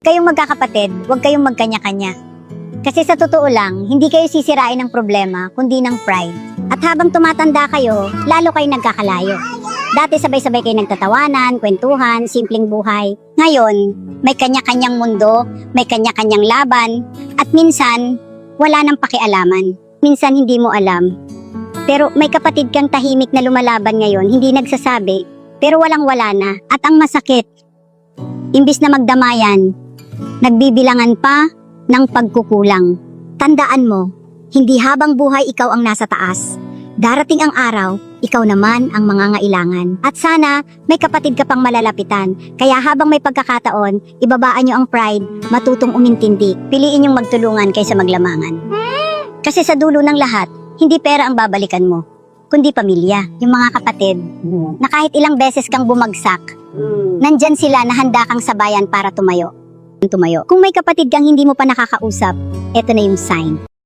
Kayong magkakapatid, huwag kayong magkanya-kanya. Kasi sa totoo lang, hindi kayo sisirain ng problema, kundi ng pride. At habang tumatanda kayo, lalo kayo nagkakalayo. Dati sabay-sabay kayo nagtatawanan, kwentuhan, simpleng buhay. Ngayon, may kanya-kanyang mundo, may kanya-kanyang laban, at minsan, wala nang pakialaman. Minsan hindi mo alam. Pero may kapatid kang tahimik na lumalaban ngayon, hindi nagsasabi, pero walang-wala na. At ang masakit, imbis na magdamayan, nagbibilangan pa ng pagkukulang. Tandaan mo, hindi habang buhay ikaw ang nasa taas. Darating ang araw, ikaw naman ang mangangailangan. At sana, may kapatid ka pang malalapitan. Kaya habang may pagkakataon, ibabaan nyo ang pride, matutong umintindi. Piliin yung magtulungan kaysa maglamangan. Kasi sa dulo ng lahat, hindi pera ang babalikan mo, kundi pamilya, yung mga kapatid, na kahit ilang beses kang bumagsak, nandyan sila na handa kang sabayan para tumayo. Kung may kapatid kang hindi mo pa nakakausap, eto na yung sign.